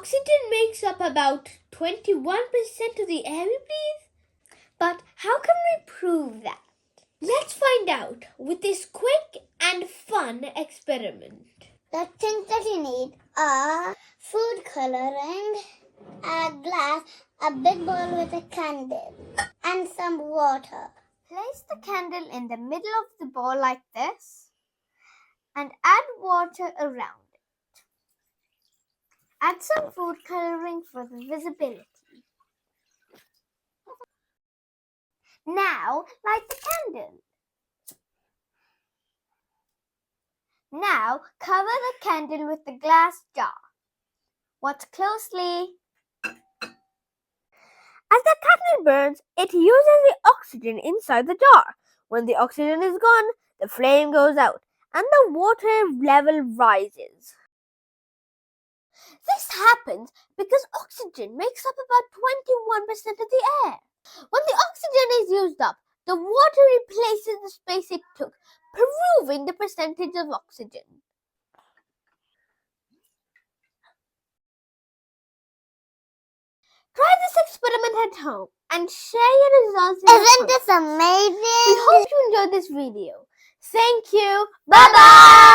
Oxygen makes up about 21% of the air we breathe. But how can we prove that? Let's find out with this quick and fun experiment. The things that you need are food coloring, a glass, a big bowl with a candle, and some water. Place the candle in the middle of the bowl like this and add water around it. Add some food coloring for the visibility. Now light the candle. Now cover the candle with the glass jar. Watch closely. As the candle burns, it uses the oxygen inside the jar. When the oxygen is gone, the flame goes out and the water level rises. This happens because oxygen makes up about 21% of the air. When the oxygen is used up, the water replaces the space it took, proving the percentage of oxygen. Try this experiment at home and share your results. Isn't this amazing? We hope you enjoyed this video. Thank you. Bye-bye.